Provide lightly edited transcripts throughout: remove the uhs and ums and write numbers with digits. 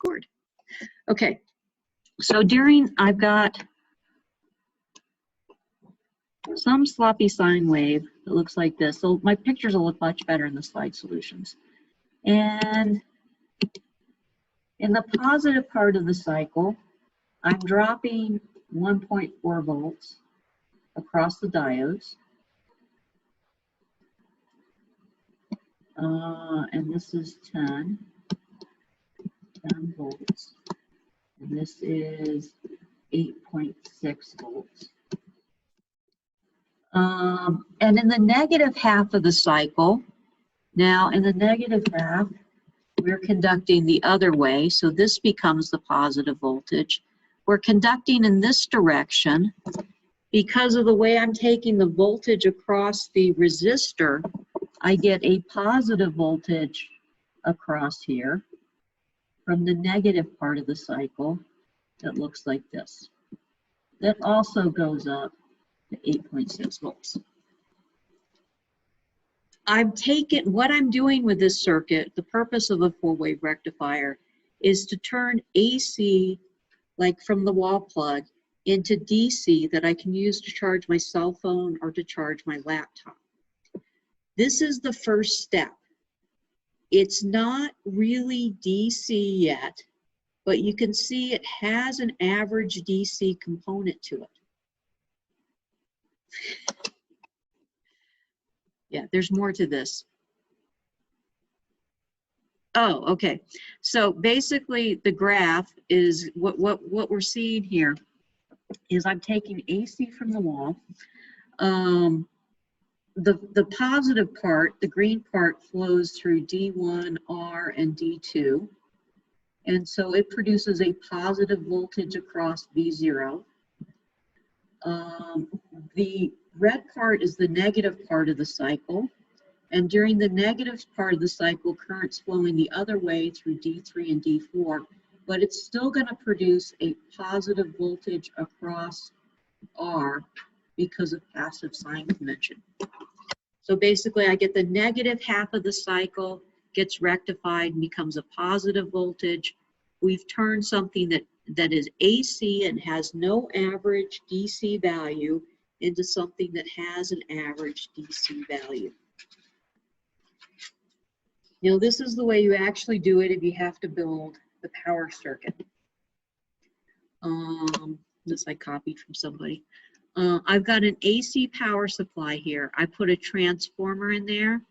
cord. Okay, so I've got some sloppy sine wave that looks like this. So my pictures will look much better in the slide solutions. And in the positive part of the cycle, I'm dropping 1.4 volts across the diodes. And this is 10 volts. And this is 8.6 volts. And in the negative half of the cycle, now in the negative half, we're conducting the other way, so this becomes the positive voltage. We're conducting in this direction. Because of the way I'm taking the voltage across the resistor, I get a positive voltage across here from the negative part of the cycle that looks like this. That also goes up to 8.6 volts. What I'm doing with this circuit, the purpose of a full-wave rectifier, is to turn AC, like from the wall plug, into DC that I can use to charge my cell phone or to charge my laptop. This is the first step. It's not really DC yet, but you can see it has an average DC component to it. Yeah, there's more to this. Oh, okay. So basically the graph is what we're seeing here is I'm taking AC from the wall. The positive part, the green part, flows through D1, R, and D2. And so it produces a positive voltage across V0. The red part is the negative part of the cycle. And during the negative part of the cycle, current's flowing the other way through D3 and D4, but it's still going to produce a positive voltage across R because of passive sign convention. So basically, I get the negative half of the cycle gets rectified and becomes a positive voltage. We've turned something that is AC and has no average DC value into something that has an average DC value. You know, this is the way you actually do it if you have to build the power circuit. This I copied from somebody. I've got an AC power supply here. I put a transformer in there.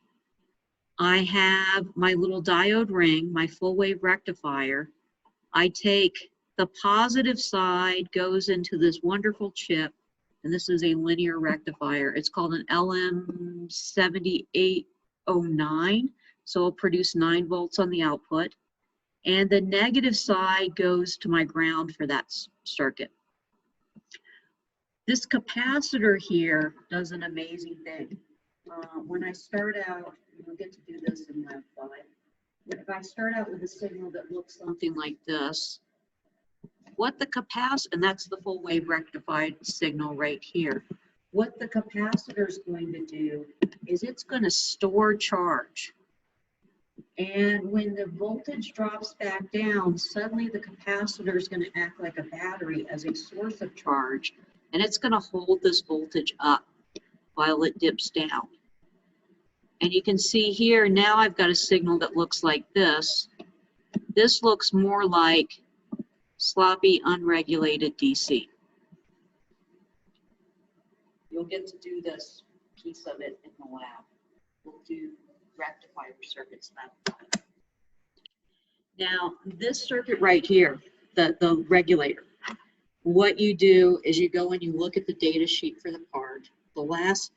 I have my little diode ring, my full wave rectifier. I take the positive side, goes into this wonderful chip, and this is a linear rectifier. It's called an LM7809. So it'll produce 9 volts on the output. And the negative side goes to my ground for that circuit. This capacitor here does an amazing thing. When I start out, we'll get to do this in lab 5. If I start out with a signal that looks something like this, and that's the full wave rectified signal right here. What the capacitor is going to do is it's going to store charge. And when the voltage drops back down, suddenly the capacitor is going to act like a battery as a source of charge, and it's going to hold this voltage up while it dips down. And you can see here, now I've got a signal that looks like this. This looks more like sloppy, unregulated DC. You'll get to do this piece of it in the lab. We'll do rectifier circuits lab 5. Now, this circuit right here, the regulator, what you do is you go and you look at the data sheet for the part. The last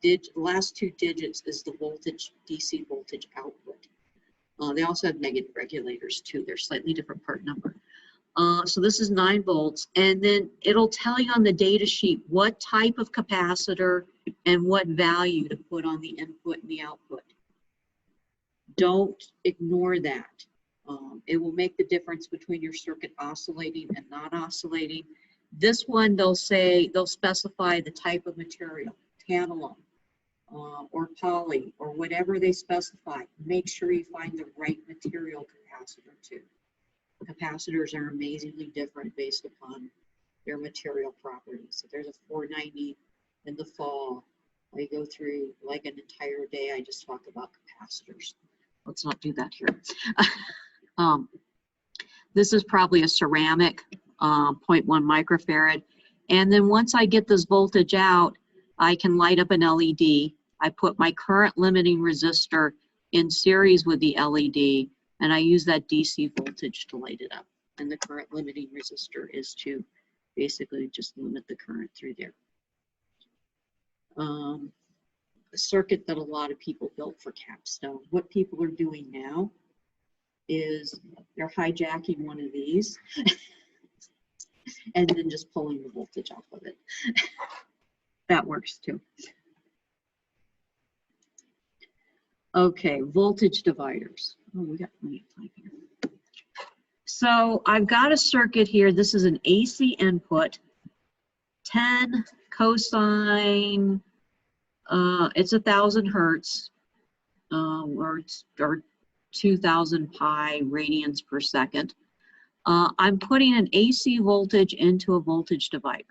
2 digits is the voltage, DC voltage output. They also have negative regulators too. They're slightly different part number. So this is 9 volts, and then it'll tell you on the data sheet what type of capacitor and what value to put on the input and the output. Don't ignore that. It will make the difference between your circuit oscillating and not oscillating. This one, they'll specify the type of material, tantalum, or poly, or whatever they specify. Make sure you find the right material capacitor too. capacitors are amazingly different based upon their material properties. So there's a 490 in the fall. I go through like an entire day. I just talk about capacitors. Let's not do that here. This is probably a ceramic 0.1 microfarad. And then once I get this voltage out, I can light up an LED. I put my current limiting resistor in series with the LED, and I use that DC voltage to light it up. And the current limiting resistor is to basically just limit the current through there. A circuit that a lot of people built for capstone. What people are doing now is they're hijacking one of these and then just pulling the voltage off of it. That works too. Okay, voltage dividers. Oh, we got plenty of time here. So I've got a circuit here. This is an AC input, 10 cosine, it's 1,000 hertz, or 2,000 pi radians per second. I'm putting an AC voltage into a voltage divider.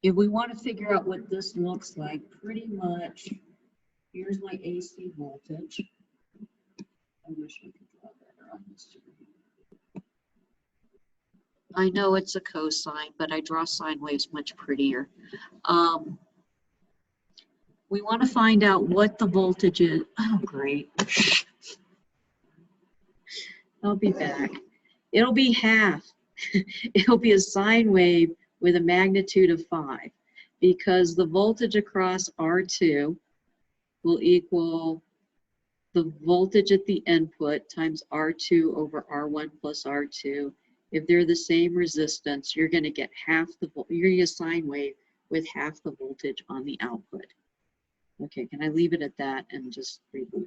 If we want to figure out what this looks like, pretty much, here's my AC voltage. I wish I could draw better on this. I know it's a cosine, but I draw sine waves much prettier. We want to find out what the voltage is. Oh, great. I'll be back. It'll be half. It'll be a sine wave with a magnitude of 5, because the voltage across R2 will equal the voltage at the input times R2 over R1 plus R2. If they're the same resistance, you're going to get half the you're going to get a sine wave with half the voltage on the output. Okay, can I leave it at that and just reboot?